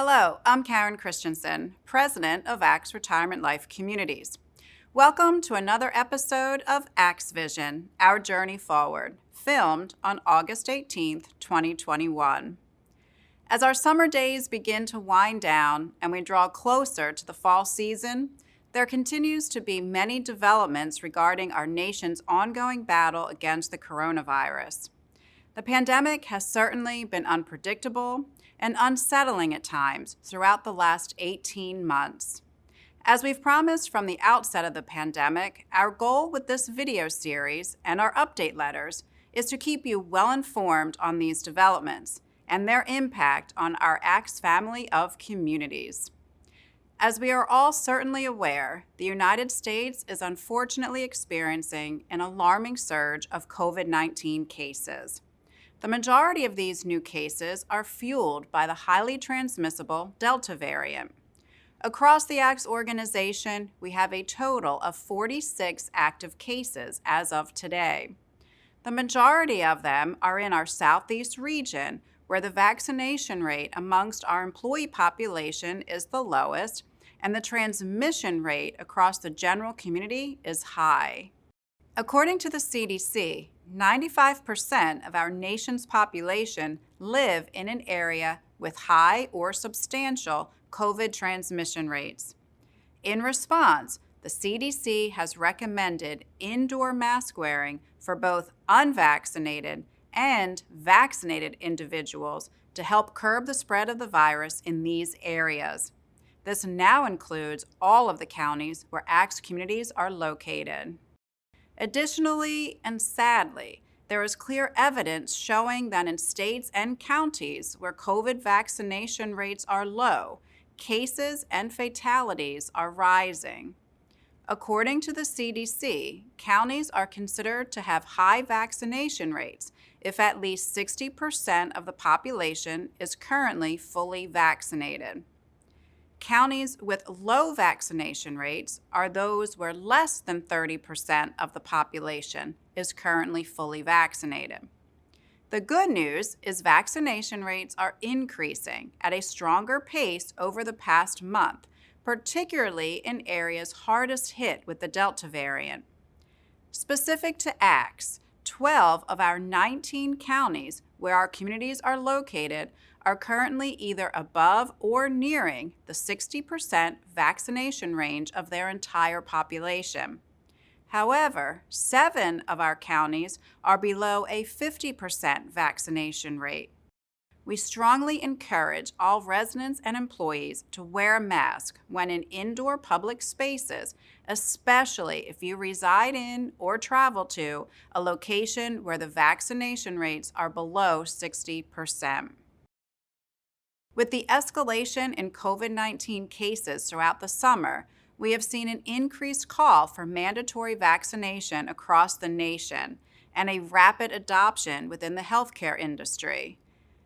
Hello, I'm Karen Christiansen, President of ACTS Retirement Life Communities. Welcome to another episode of ACTS Vision, Our Journey Forward, filmed on August 18th, 2021. As our summer days begin to wind down and we draw closer to the fall season, there continues to be many developments regarding our nation's ongoing battle against the coronavirus. The pandemic has certainly been unpredictable and unsettling at times throughout the last 18 months. As we've promised from the outset of the pandemic, our goal with this video series and our update letters is to keep you well informed on these developments and their impact on our ACTS family of communities. As we are all certainly aware, the United States is unfortunately experiencing an alarming surge of COVID-19 cases. The majority of these new cases are fueled by the highly transmissible Delta variant. Across the ACTS organization, we have a total of 46 active cases as of today. The majority of them are in our Southeast region, where the vaccination rate amongst our employee population is the lowest, and the transmission rate across the general community is high. According to the CDC, 95% of our nation's population live in an area with high or substantial COVID transmission rates. In response, the CDC has recommended indoor mask wearing for both unvaccinated and vaccinated individuals to help curb the spread of the virus in these areas. This now includes all of the counties where ACTS communities are located. Additionally, and sadly, there is clear evidence showing that in states and counties where COVID vaccination rates are low, cases and fatalities are rising. According to the CDC, counties are considered to have high vaccination rates if at least 60% of the population is currently fully vaccinated. Counties with low vaccination rates are those where less than 30% of the population is currently fully vaccinated. The good news is vaccination rates are increasing at a stronger pace over the past month, particularly in areas hardest hit with the Delta variant. Specific to ACTS, 12 of our 19 counties where our communities are located are currently either above or nearing the 60% vaccination range of their entire population. However, 7 of our counties are below a 50% vaccination rate. We strongly encourage all residents and employees to wear a mask when in indoor public spaces, especially if you reside in or travel to a location where the vaccination rates are below 60%. With the escalation in COVID-19 cases throughout the summer, we have seen an increased call for mandatory vaccination across the nation and a rapid adoption within the healthcare industry.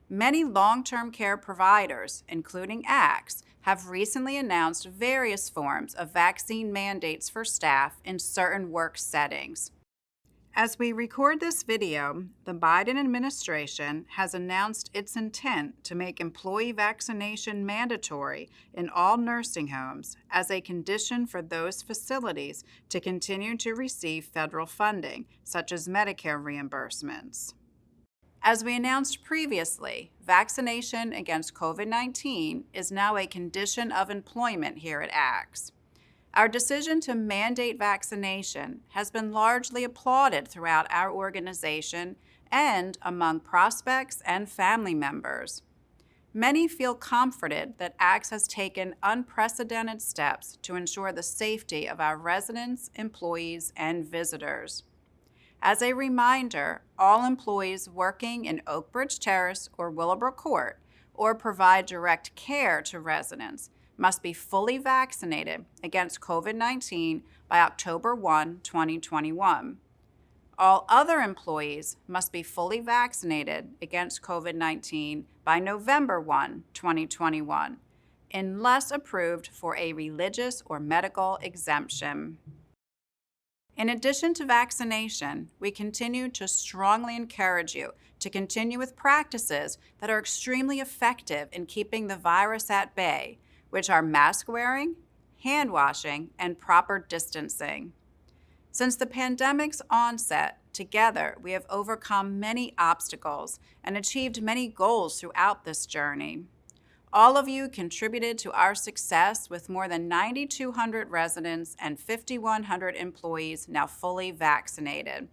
Many long-term care providers, including ACTS, have recently announced various forms of vaccine mandates for staff in certain work settings. As we record this video, the Biden administration has announced its intent to make employee vaccination mandatory in all nursing homes as a condition for those facilities to continue to receive federal funding, such as Medicare reimbursements. As we announced previously, vaccination against COVID-19 is now a condition of employment here at ACTS. Our decision to mandate vaccination has been largely applauded throughout our organization and among prospects and family members. Many feel comforted that ACTS has taken unprecedented steps to ensure the safety of our residents, employees, and visitors. As a reminder, all employees working in Oak Bridge Terrace or Willowbrook Court or provide direct care to residents must be fully vaccinated against COVID-19 by October 1, 2021. All other employees must be fully vaccinated against COVID-19 by November 1, 2021, unless approved for a religious or medical exemption. In addition to vaccination, we continue to strongly encourage you to continue with practices that are extremely effective in keeping the virus at bay, which are mask wearing, hand washing, and proper distancing. Since the pandemic's onset, together we have overcome many obstacles and achieved many goals throughout this journey. All of you contributed to our success with more than 9,200 residents and 5,100 employees now fully vaccinated,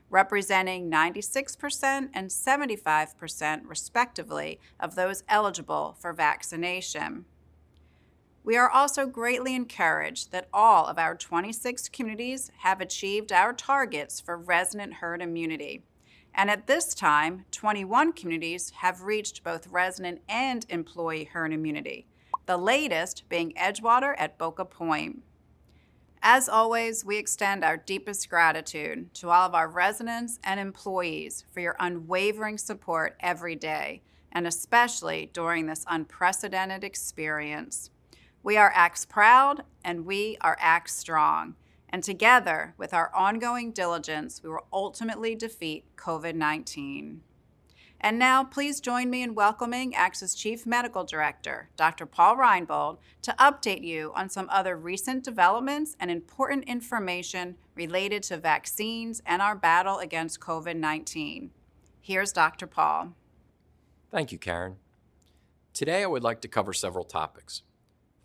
representing 96% and 75% respectively of those eligible for vaccination. We are also greatly encouraged that all of our 26 communities have achieved our targets for resident herd immunity. And at this time, 21 communities have reached both resident and employee herd immunity, the latest being Edgewater at Boca Point. As always, we extend our deepest gratitude to all of our residents and employees for your unwavering support every day, and especially during this unprecedented experience. We are ACTS proud and we are ACTS strong. And together, with our ongoing diligence, we will ultimately defeat COVID-19. And now, please join me in welcoming ACTS's Chief Medical Director, Dr. Paul Reinbold, to update you on some other recent developments and important information related to vaccines and our battle against COVID-19. Here's Dr. Paul. Thank you, Karen. Today, I would like to cover several topics.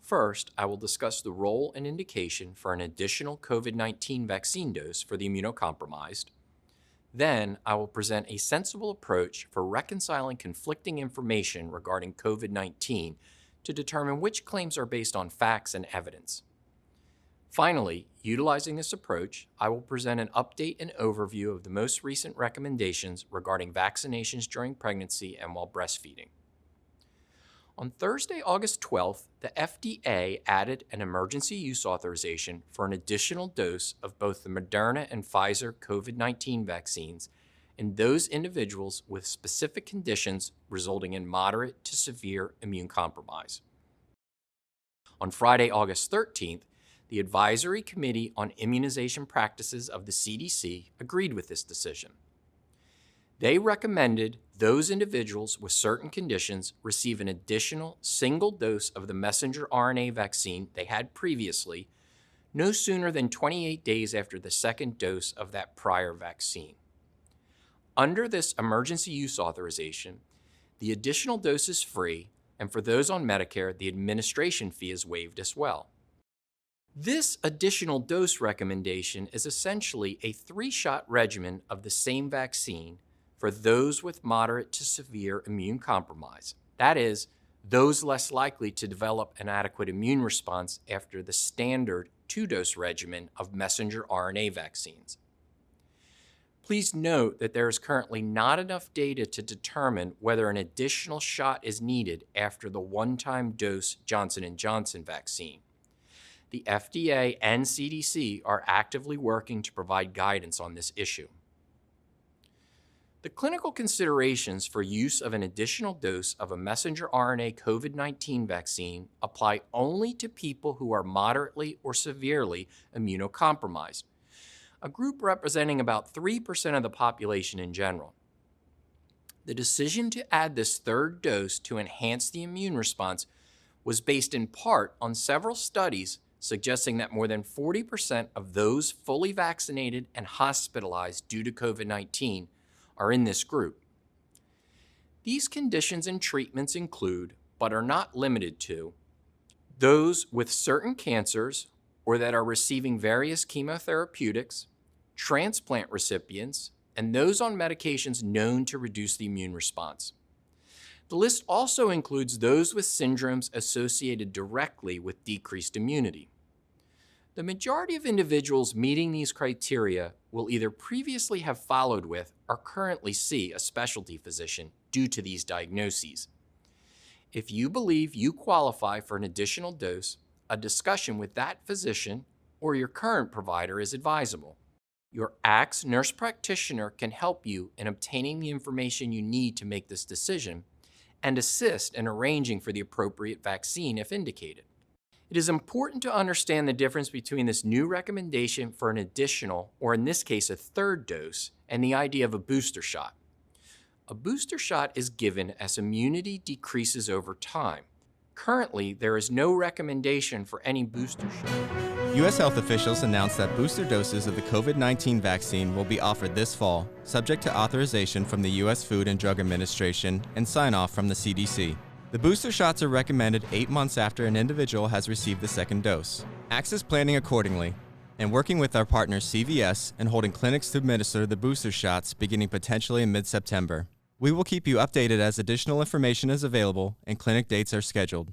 First, I will discuss the role and indication for an additional COVID-19 vaccine dose for the immunocompromised. Then, I will present a sensible approach for reconciling conflicting information regarding COVID-19 to determine which claims are based on facts and evidence. Finally, utilizing this approach, I will present an update and overview of the most recent recommendations regarding vaccinations during pregnancy and while breastfeeding. On Thursday, August 12th, the FDA added an emergency use authorization for an additional dose of both the Moderna and Pfizer COVID-19 vaccines in those individuals with specific conditions resulting in moderate to severe immune compromise. On Friday, August 13th, the Advisory Committee on Immunization Practices of the CDC agreed with this decision. They recommended those individuals with certain conditions receive an additional single dose of the messenger RNA vaccine they had previously, no sooner than 28 days after the second dose of that prior vaccine. Under this emergency use authorization, the additional dose is free, and for those on Medicare, the administration fee is waived as well. This additional dose recommendation is essentially a 3-shot regimen of the same vaccine for those with moderate to severe immune compromise. That is, those less likely to develop an adequate immune response after the standard 2-dose regimen of messenger RNA vaccines. Please note that there is currently not enough data to determine whether an additional shot is needed after the one-time dose Johnson & Johnson vaccine. The FDA and CDC are actively working to provide guidance on this issue. The clinical considerations for use of an additional dose of a messenger RNA COVID-19 vaccine apply only to people who are moderately or severely immunocompromised, a group representing about 3% of the population in general. The decision to add this third dose to enhance the immune response was based in part on several studies suggesting that more than 40% of those fully vaccinated and hospitalized due to COVID-19 are in this group. These conditions and treatments include, but are not limited to, those with certain cancers or that are receiving various chemotherapeutics, transplant recipients, and those on medications known to reduce the immune response. The list also includes those with syndromes associated directly with decreased immunity. The majority of individuals meeting these criteria will either previously have followed with or currently see a specialty physician due to these diagnoses. If you believe you qualify for an additional dose, a discussion with that physician or your current provider is advisable. Your ACTS nurse practitioner can help you in obtaining the information you need to make this decision and assist in arranging for the appropriate vaccine if indicated. It is important to understand the difference between this new recommendation for an additional, or in this case, a third dose, and the idea of a booster shot. A booster shot is given as immunity decreases over time. Currently, there is no recommendation for any booster shot. U.S. health officials announced that booster doses of the COVID-19 vaccine will be offered this fall, subject to authorization from the U.S. Food and Drug Administration and sign-off from the CDC. The booster shots are recommended 8 months after an individual has received the second dose. ACTS is planning accordingly and working with our partner CVS and holding clinics to administer the booster shots beginning potentially in mid-September. We will keep you updated as additional information is available and clinic dates are scheduled.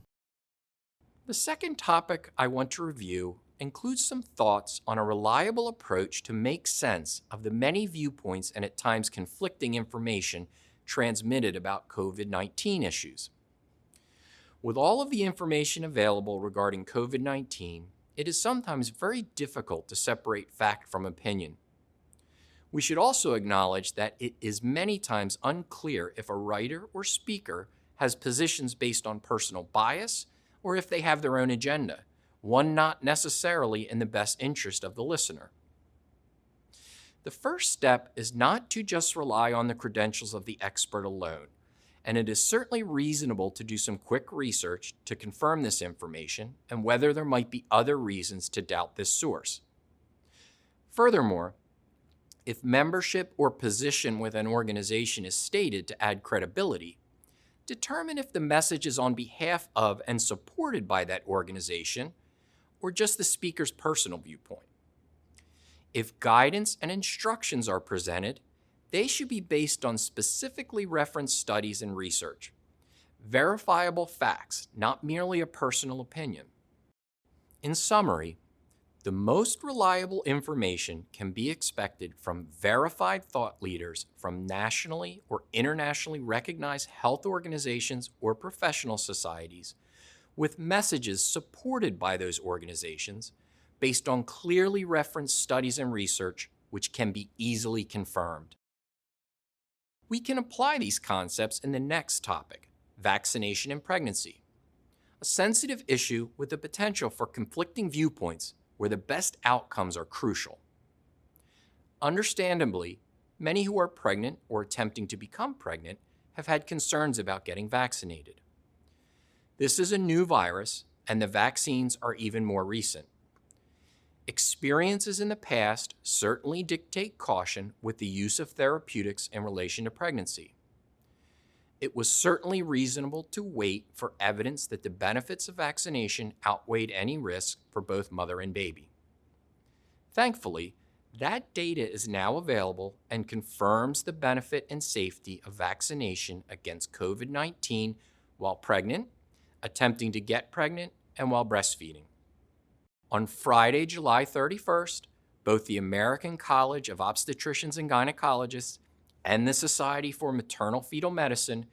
The second topic I want to review includes some thoughts on a reliable approach to make sense of the many viewpoints and at times conflicting information transmitted about COVID-19 issues. With all of the information available regarding COVID-19, it is sometimes very difficult to separate fact from opinion. We should also acknowledge that it is many times unclear if a writer or speaker has positions based on personal bias or if they have their own agenda, one not necessarily in the best interest of the listener. The first step is not to just rely on the credentials of the expert alone, and it is certainly reasonable to do some quick research to confirm this information and whether there might be other reasons to doubt this source. Furthermore, if membership or position with an organization is stated to add credibility, determine if the message is on behalf of and supported by that organization or just the speaker's personal viewpoint. If guidance and instructions are presented, they should be based on specifically referenced studies and research. Verifiable facts, not merely a personal opinion. In summary, the most reliable information can be expected from verified thought leaders from nationally or internationally recognized health organizations or professional societies, with messages supported by those organizations based on clearly referenced studies and research which can be easily confirmed. We can apply these concepts in the next topic, vaccination and pregnancy, a sensitive issue with the potential for conflicting viewpoints where the best outcomes are crucial. Understandably, many who are pregnant or attempting to become pregnant have had concerns about getting vaccinated. This is a new virus, and the vaccines are even more recent. Experiences in the past certainly dictate caution with the use of therapeutics in relation to pregnancy. It was certainly reasonable to wait for evidence that the benefits of vaccination outweighed any risk for both mother and baby. Thankfully, that data is now available and confirms the benefit and safety of vaccination against COVID-19 while pregnant, attempting to get pregnant, and while breastfeeding. On Friday, July 31st, both the American College of Obstetricians and Gynecologists and the Society for Maternal-Fetal Medicine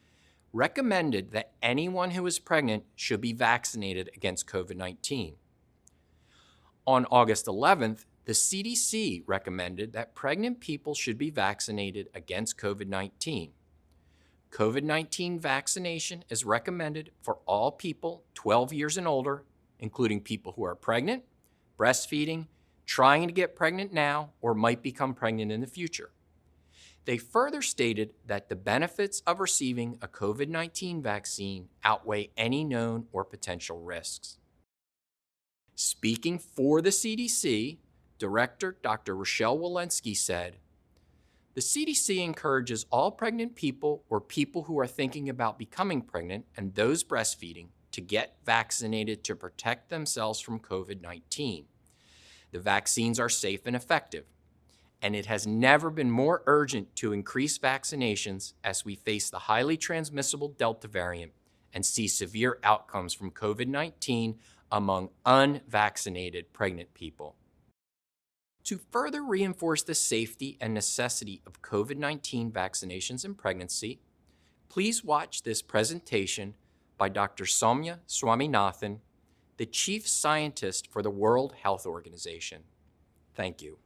recommended that anyone who is pregnant should be vaccinated against COVID-19. On August 11th, the CDC recommended that pregnant people should be vaccinated against COVID-19. COVID-19 vaccination is recommended for all people 12 years and older, including people who are pregnant, breastfeeding, trying to get pregnant now, or might become pregnant in the future. They further stated that the benefits of receiving a COVID-19 vaccine outweigh any known or potential risks. Speaking for the CDC, Director Dr. Rochelle Walensky said, "The CDC encourages all pregnant people or people who are thinking about becoming pregnant and those breastfeeding to get vaccinated to protect themselves from COVID-19. The vaccines are safe and effective, and it has never been more urgent to increase vaccinations as we face the highly transmissible Delta variant and see severe outcomes from COVID-19 among unvaccinated pregnant people." To further reinforce the safety and necessity of COVID-19 vaccinations in pregnancy, please watch this presentation by Dr. Soumya Swaminathan, the Chief Scientist for the World Health Organization. Thank you.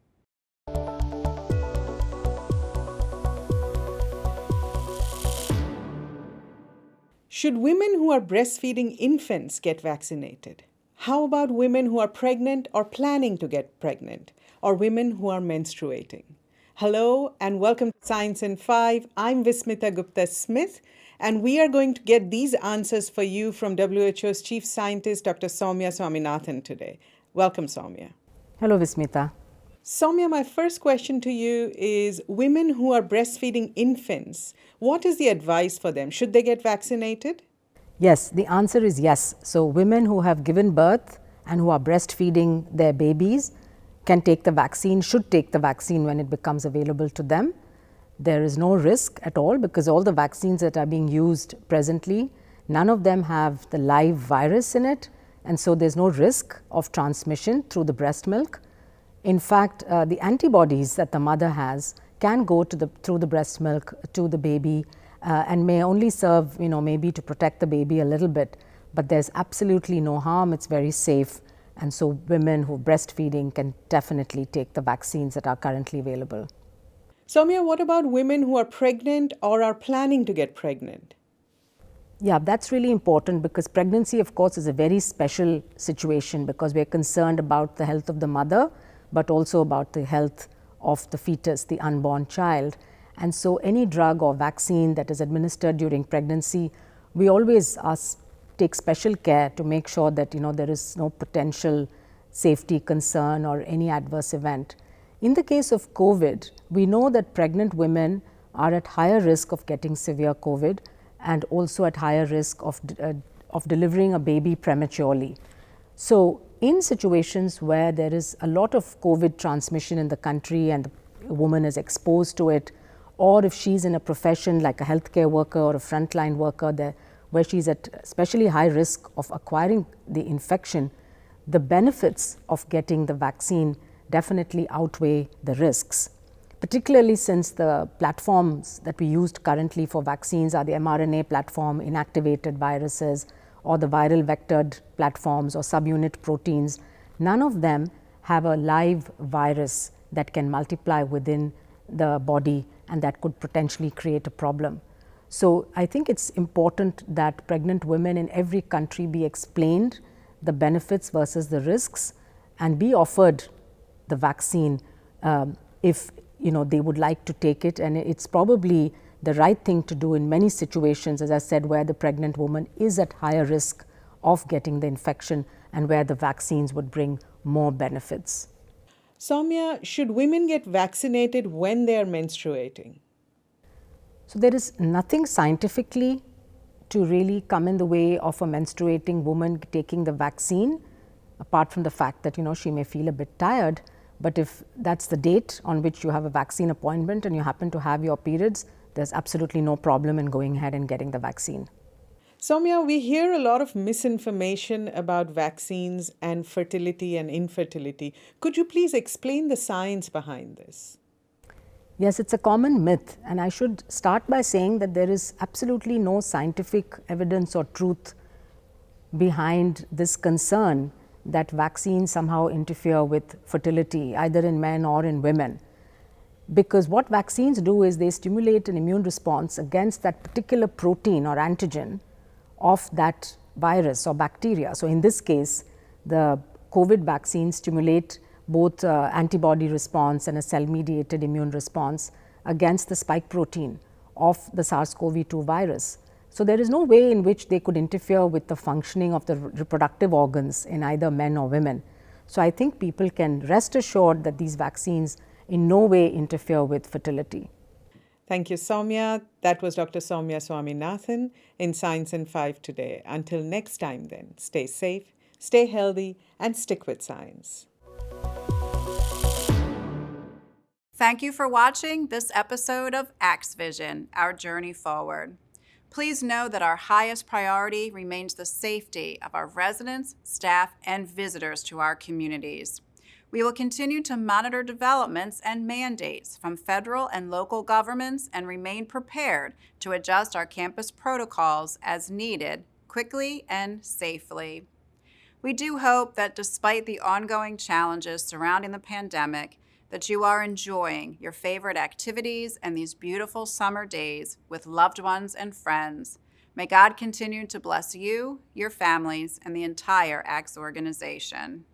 Should women who are breastfeeding infants get vaccinated? How about women who are pregnant or planning to get pregnant, or women who are menstruating? Hello and welcome to Science in 5. I'm Vismita Gupta-Smith, and we are going to get these answers for you from WHO's Chief Scientist, Dr. Soumya Swaminathan today. Welcome, Soumya. Hello, Vismita. Soumya, my first question to you is women who are breastfeeding infants, what is the advice for them? Should they get vaccinated? Yes, the answer is yes. So women who have given birth and who are breastfeeding their babies can take the vaccine, should take the vaccine when it becomes available to them. There is no risk at all because all the vaccines that are being used presently, none of them have the live virus in it, and so there's no risk of transmission through the breast milk. In fact, the antibodies that the mother has can go through the breast milk to the baby and may only serve, maybe to protect the baby a little bit, but there's absolutely no harm. It's very safe, and so women who are breastfeeding can definitely take the vaccines that are currently available. Soumya, what about women who are pregnant or are planning to get pregnant? Yeah, that's really important because pregnancy, of course, is a very special situation because we're concerned about the health of the mother, but also about the health of the fetus, the unborn child. And so any drug or vaccine that is administered during pregnancy, we always take special care to make sure that there is no potential safety concern or any adverse event. In the case of COVID, we know that pregnant women are at higher risk of getting severe COVID and also at higher risk of delivering a baby prematurely. So in situations where there is a lot of COVID transmission in the country and the woman is exposed to it, or if she's in a profession like a healthcare worker or a frontline worker where she's at especially high risk of acquiring the infection, the benefits of getting the vaccine definitely outweigh the risks, particularly since the platforms that we used currently for vaccines are the mRNA platform, inactivated viruses, or the viral vectored platforms or subunit proteins. None of them have a live virus that can multiply within the body and that could potentially create a problem. So I think it's important that pregnant women in every country be explained the benefits versus the risks and be offered the vaccine if they would like to take it. And it's probably the right thing to do in many situations, as I said, where the pregnant woman is at higher risk of getting the infection and where the vaccines would bring more benefits. Soumya, should women get vaccinated when they are menstruating? So there is nothing scientifically to really come in the way of a menstruating woman taking the vaccine, apart from the fact that she may feel a bit tired. But if that's the date on which you have a vaccine appointment and you happen to have your periods, there's absolutely no problem in going ahead and getting the vaccine. Soumya, we hear a lot of misinformation about vaccines and fertility and infertility. Could you please explain the science behind this? Yes, it's a common myth, and I should start by saying that there is absolutely no scientific evidence or truth behind this concern that vaccines somehow interfere with fertility, either in men or in women. Because what vaccines do is they stimulate an immune response against that particular protein or antigen of that virus or bacteria. So in this case, the COVID vaccines stimulate both antibody response and a cell-mediated immune response against the spike protein of the SARS-CoV-2 virus. So there is no way in which they could interfere with the functioning of the reproductive organs in either men or women. So I think people can rest assured that these vaccines in no way interfere with fertility. Thank you, Soumya. That was Dr. Soumya Swaminathan in Science in 5 today. Until next time then, stay safe, stay healthy, and stick with science. Thank you for watching this episode of Axe Vision, Our Journey Forward. Please know that our highest priority remains the safety of our residents, staff, and visitors to our communities. We will continue to monitor developments and mandates from federal and local governments and remain prepared to adjust our campus protocols as needed, quickly and safely. We do hope that despite the ongoing challenges surrounding the pandemic, that you are enjoying your favorite activities and these beautiful summer days with loved ones and friends. May God continue to bless you, your families, and the entire ACTS organization.